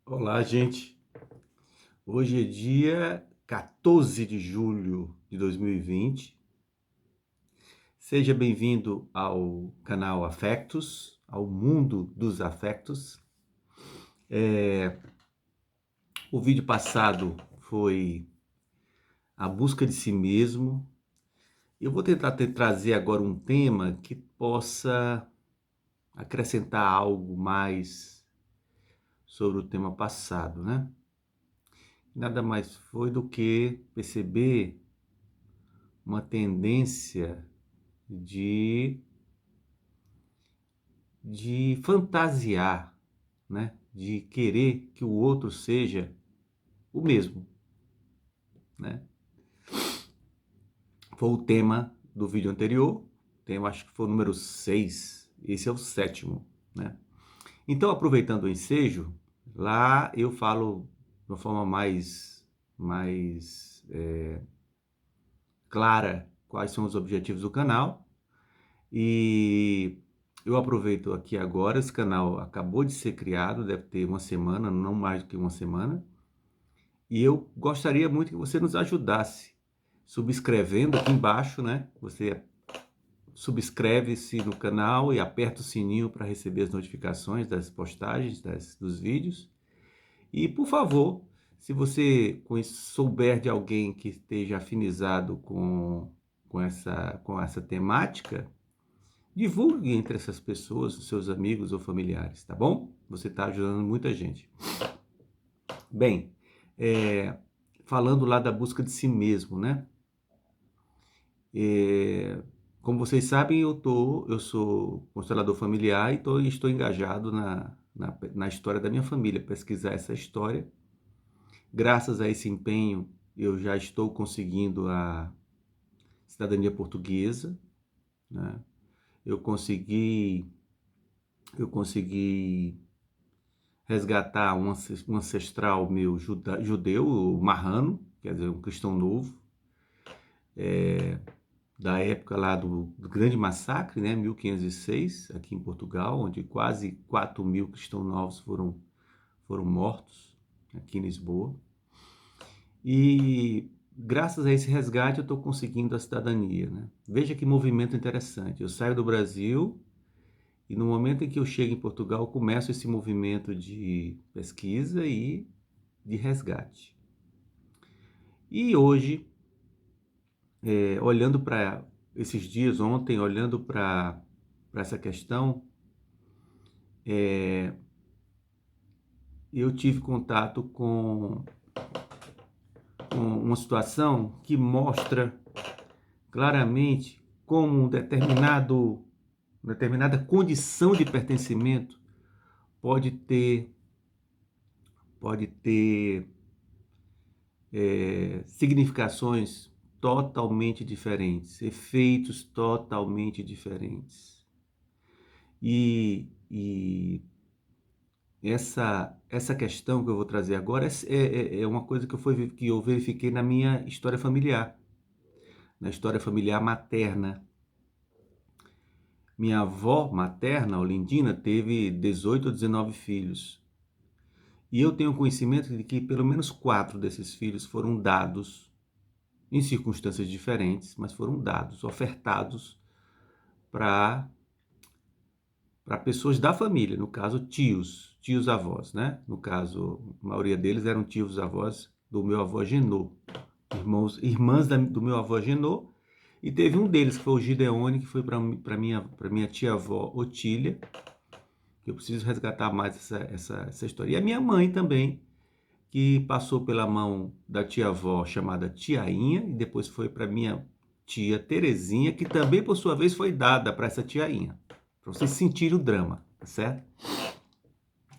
Olá, gente. Hoje é dia 14 de julho de 2020. Seja bem-vindo ao canal Afectos, ao mundo dos afectos. O vídeo passado foi a busca de si mesmo. Eu vou tentar trazer agora um tema que possa acrescentar algo mais sobre o tema passado, né? Nada mais foi do que perceber uma tendência de, de fantasiar, né? De querer que o outro seja o mesmo, né? Foi o tema do vídeo anterior, tema acho que foi o número 6, esse é o sétimo, né? Então, aproveitando o ensejo, lá eu falo de uma forma mais clara quais são os objetivos do canal. E eu aproveito aqui agora, esse canal acabou de ser criado, deve ter uma semana, não mais do que uma semana. E eu gostaria muito que você nos ajudasse, subscrevendo aqui embaixo, né? Você subscreve-se no canal e aperta o sininho para receber as notificações das postagens, dos vídeos. E, por favor, se você souber de alguém que esteja afinizado com essa temática, divulgue entre essas pessoas, os seus amigos ou familiares, tá bom? Você está ajudando muita gente. Bem, falando lá da busca de si mesmo, né? É, como vocês sabem, eu sou constelador familiar e estou engajado na história da minha família, pesquisar essa história. Graças a esse empenho, eu já estou conseguindo a cidadania portuguesa, né? Eu consegui, eu consegui resgatar um ancestral meu judeu, o marrano, quer dizer, um cristão novo, da época lá do grande massacre, né, 1506, aqui em Portugal, onde quase 4.000 cristãos novos foram mortos, aqui em Lisboa. E graças a esse resgate eu estou conseguindo a cidadania, né? Veja que movimento interessante. Eu saio do Brasil e no momento em que eu chego em Portugal, começo esse movimento de pesquisa e de resgate. E hoje, olhando para esses dias, ontem, olhando para essa questão, eu tive contato com uma situação que mostra claramente como determinada condição de pertencimento pode ter, pode ter significações totalmente diferentes, efeitos totalmente diferentes. E essa questão que eu vou trazer agora é uma coisa que eu verifiquei na minha história familiar, na história familiar materna. Minha avó materna, Olindina, teve 18 ou 19 filhos. E eu tenho conhecimento de que pelo menos 4 desses filhos foram dados, em circunstâncias diferentes, mas foram dados, ofertados para pessoas da família, no caso tios avós, né? No caso, a maioria deles eram tios avós do meu avô Genô, irmãs do meu avô Genô, e teve um deles que foi o Gideone, que foi para minha tia-avó Otília, que eu preciso resgatar mais essa história. E a minha mãe também, que passou pela mão da tia-avó chamada Tiainha, e depois foi para minha tia Terezinha, que também, por sua vez, foi dada para essa tiainha. Para vocês sentirem o drama, tá certo?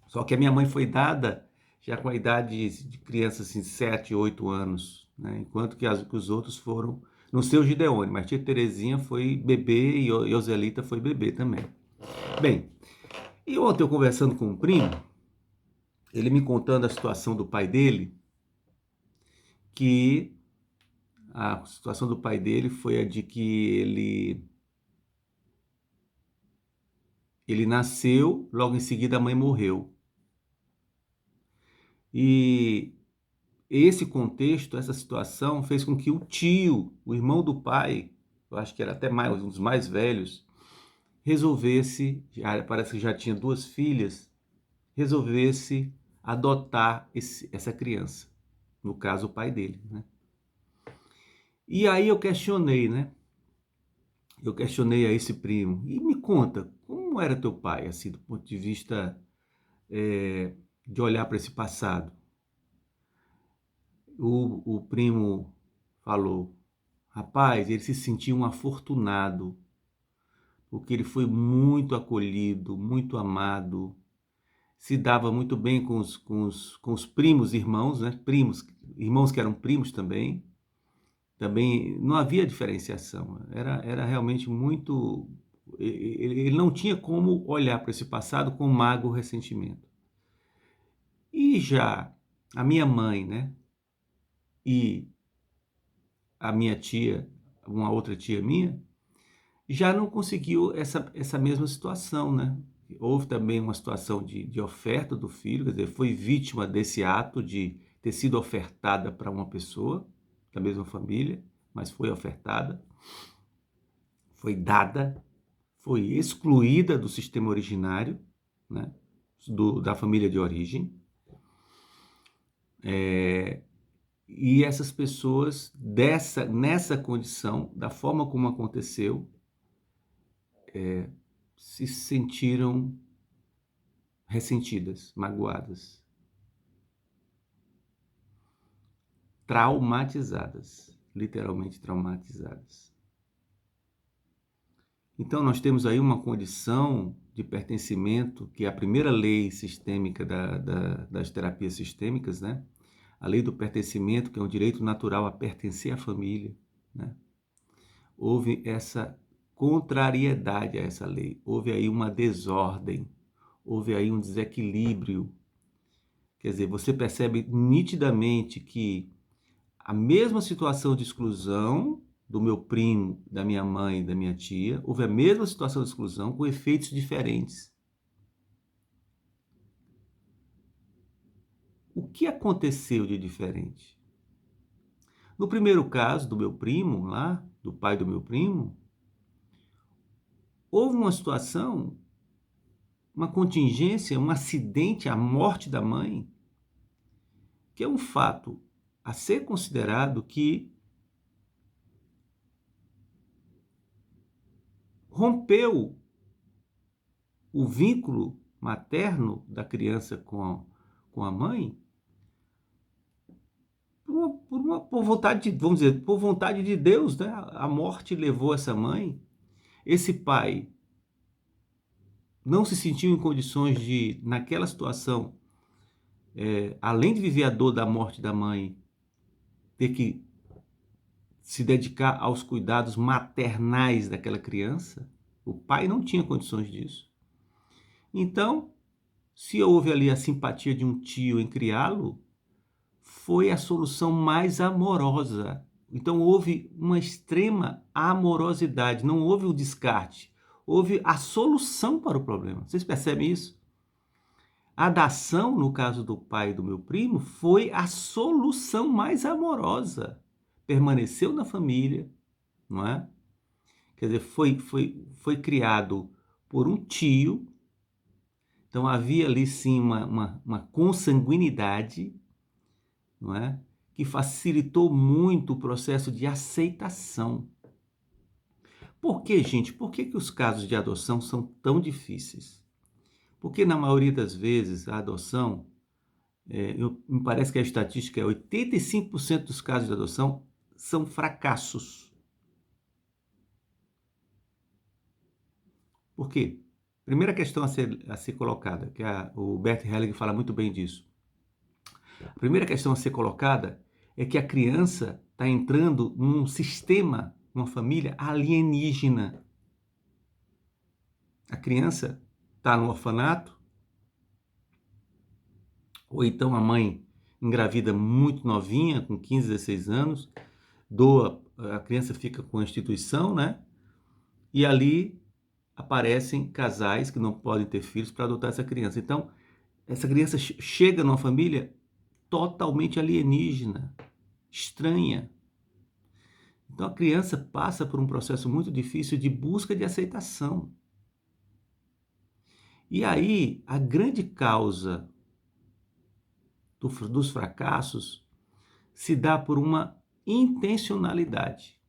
Só que a minha mãe foi dada já com a idade de criança, assim, 7, 8 anos, né? Enquanto que os outros foram no seu Gideone, mas tia Terezinha foi bebê e Joselita foi bebê também. Bem, e ontem eu conversando com um primo, ele me contando a situação do pai dele, que a situação do pai dele foi a de que ele nasceu, logo em seguida a mãe morreu. E esse contexto, essa situação, fez com que o tio, o irmão do pai, eu acho que era até mais, um dos mais velhos, resolvesse, parece que já tinha 2 filhas, resolvesse adotar essa criança, no caso o pai dele, né? E aí eu questionei, né? Eu questionei a esse primo, e me conta, como era teu pai, assim, do ponto de vista de olhar para esse passado? O primo falou, rapaz, ele se sentia um afortunado, porque ele foi muito acolhido, muito amado, se dava muito bem com os primos irmãos, né? Primos, irmãos que eram primos também não havia diferenciação, era realmente muito... Ele não tinha como olhar para esse passado com mágoa ou ressentimento. E já a minha mãe, né? E a minha tia, uma outra tia minha, já não conseguiu essa mesma situação, né? Houve também uma situação de oferta do filho, quer dizer, foi vítima desse ato de ter sido ofertada para uma pessoa da mesma família, mas foi ofertada, foi dada, foi excluída do sistema originário, né? Da família de origem. E essas pessoas, nessa condição, da forma como aconteceu, se sentiram ressentidas, magoadas, traumatizadas, literalmente traumatizadas. Então nós temos aí uma condição de pertencimento, que é a primeira lei sistêmica das terapias sistêmicas, né? A lei do pertencimento, que é um direito natural a pertencer à família, né? Houve essa contrariedade a essa lei, houve aí uma desordem, houve aí um desequilíbrio. Quer dizer, você percebe nitidamente que a mesma situação de exclusão do meu primo, da minha mãe, da minha tia, houve a mesma situação de exclusão com efeitos diferentes. O que aconteceu de diferente? No primeiro caso do meu primo lá, do pai do meu primo, houve uma situação, uma contingência, um acidente, a morte da mãe, que é um fato a ser considerado que rompeu o vínculo materno da criança com a mãe por vontade de, vamos dizer, por vontade de Deus, né? A morte levou essa mãe. Esse pai não se sentiu em condições de, naquela situação, além de viver a dor da morte da mãe, ter que se dedicar aos cuidados maternais daquela criança. O pai não tinha condições disso. Então, se houve ali a simpatia de um tio em criá-lo, foi a solução mais amorosa. Então houve uma extrema amorosidade, não houve o descarte, houve a solução para o problema. Vocês percebem isso? A dação, no caso do pai do meu primo, foi a solução mais amorosa. Permaneceu na família, não é? Quer dizer, foi criado por um tio, então havia ali sim uma consanguinidade, não é? Que facilitou muito o processo de aceitação. Por que, gente? Por que os casos de adoção são tão difíceis? Porque na maioria das vezes a adoção, me parece que a estatística é 85% dos casos de adoção são fracassos. Por quê? Primeira questão a ser colocada, que o Bert Hellinger fala muito bem disso. A primeira questão a ser colocada é que a criança está entrando num sistema, numa família alienígena. A criança está no orfanato, ou então a mãe engravida muito novinha, com 15, 16 anos, a criança fica com a instituição, né? E ali aparecem casais que não podem ter filhos para adotar essa criança. Então, essa criança chega numa família totalmente alienígena, estranha. Então a criança passa por um processo muito difícil de busca de aceitação. E aí a grande causa dos fracassos se dá por uma intencionalidade.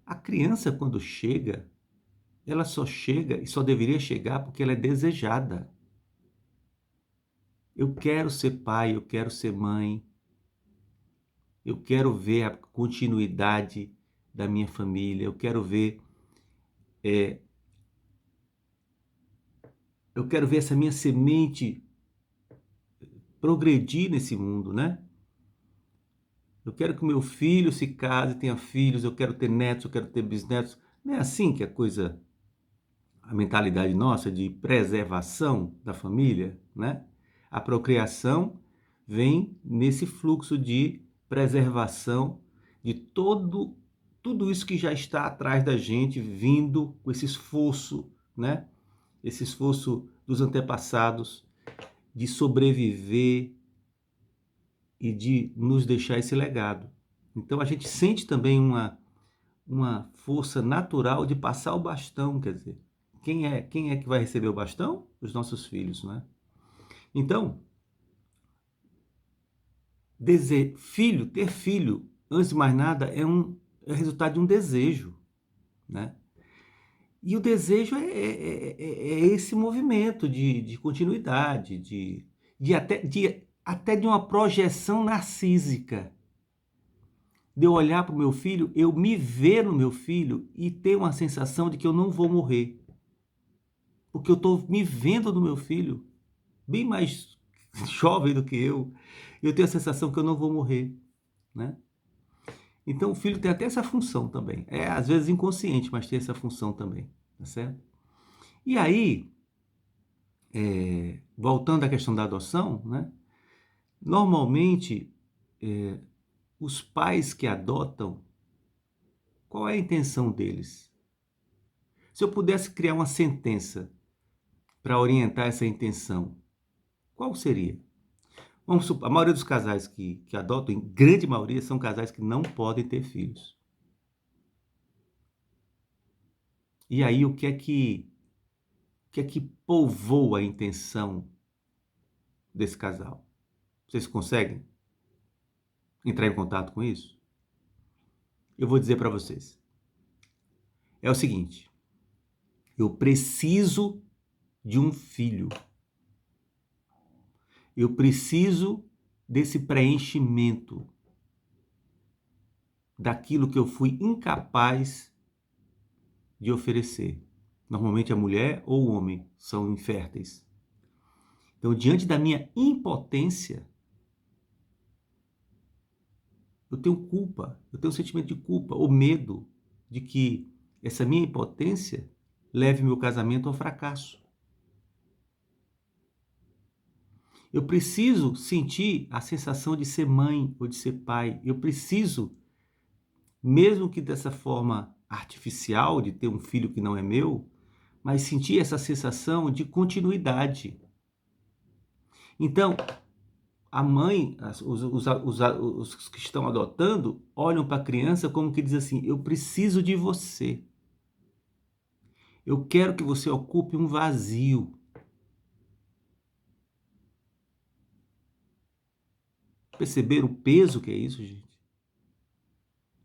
A criança, quando chega, ela só chega e só deveria chegar porque ela é desejada. Eu quero ser pai, eu quero ser mãe, eu quero ver a continuidade da minha família, eu quero ver essa minha semente progredir nesse mundo, né? Eu quero que o meu filho se case, tenha filhos, eu quero ter netos, eu quero ter bisnetos. Não é assim que a mentalidade nossa de preservação da família, né? A procriação vem nesse fluxo de preservação de tudo isso que já está atrás da gente, vindo com esse esforço, né? Esse esforço dos antepassados de sobreviver e de nos deixar esse legado. Então a gente sente também uma força natural de passar o bastão, quer dizer, quem é que vai receber o bastão? Os nossos filhos, né? Então, ter filho, antes de mais nada, é resultado de um desejo, né? E o desejo é esse movimento de continuidade, até de uma projeção narcísica. De eu olhar para o meu filho, eu me ver no meu filho e ter uma sensação de que eu não vou morrer. Porque eu estou me vendo no meu filho, bem mais jovem do que eu. Eu tenho a sensação que eu não vou morrer, né? Então o filho tem até essa função também. É às vezes inconsciente, mas tem essa função também, tá certo? E aí, voltando à questão da adoção, né? Normalmente, os pais que adotam, qual é a intenção deles? Se eu pudesse criar uma sentença para orientar essa intenção, qual seria? Vamos supor, a maioria dos casais que adotam, em grande maioria, são casais que não podem ter filhos. E aí o que é que povoa a intenção desse casal? Vocês conseguem entrar em contato com isso? Eu vou dizer para vocês. É o seguinte, eu preciso de um filho. Eu preciso desse preenchimento daquilo que eu fui incapaz de oferecer. Normalmente a mulher ou o homem são inférteis. Então, diante da minha impotência, eu tenho culpa, eu tenho um sentimento de culpa ou medo de que essa minha impotência leve meu casamento ao fracasso. Eu preciso sentir a sensação de ser mãe ou de ser pai. Eu preciso, mesmo que dessa forma artificial, de ter um filho que não é meu, mas sentir essa sensação de continuidade. Então, a mãe, os que estão adotando, olham para a criança como que diz assim, eu preciso de você. Eu quero que você ocupe um vazio. Perceberam o peso que é isso, gente?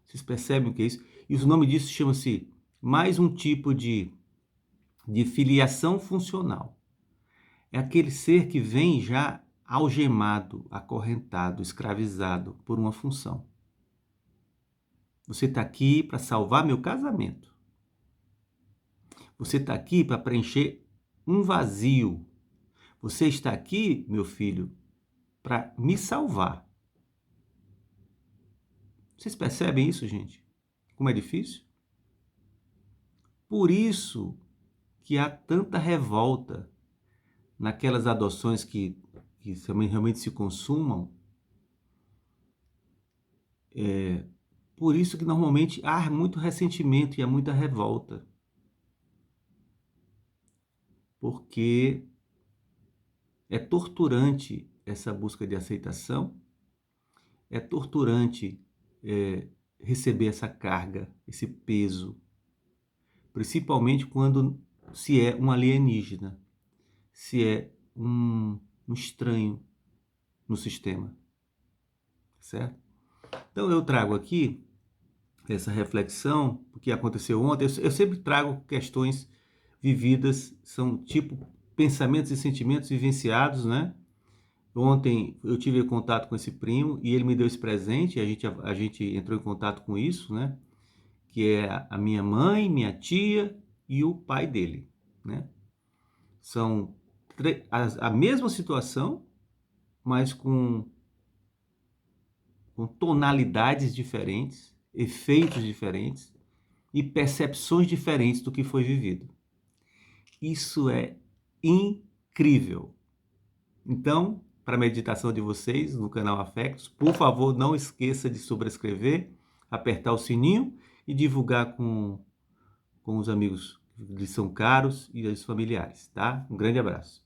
Vocês percebem o que é isso? E o nome disso chama-se mais um tipo de filiação funcional. É aquele ser que vem já algemado, acorrentado, escravizado por uma função. Você está aqui para salvar meu casamento. Você está aqui para preencher um vazio. Você está aqui, meu filho, para me salvar. Vocês percebem isso, gente? Como é difícil? Por isso que há tanta revolta naquelas adoções que realmente se consumam. Por isso que normalmente há muito ressentimento e há muita revolta. Porque É torturante essa busca de aceitação, é torturante receber essa carga, esse peso, principalmente quando se é um alienígena, se é um estranho no sistema, certo? Então eu trago aqui essa reflexão, o que aconteceu ontem. Eu sempre trago questões vividas, são tipo pensamentos e sentimentos vivenciados, né? Ontem eu tive contato com esse primo e ele me deu esse presente, a gente entrou em contato com isso, né? Que é a minha mãe, minha tia e o pai dele, né? São a mesma situação, mas com tonalidades diferentes, efeitos diferentes e percepções diferentes do que foi vivido. Isso é incrível. Então, para a meditação de vocês no canal Afectos, por favor, não esqueça de sobrescrever, apertar o sininho e divulgar com os amigos que lhe são caros e os familiares, tá? Um grande abraço.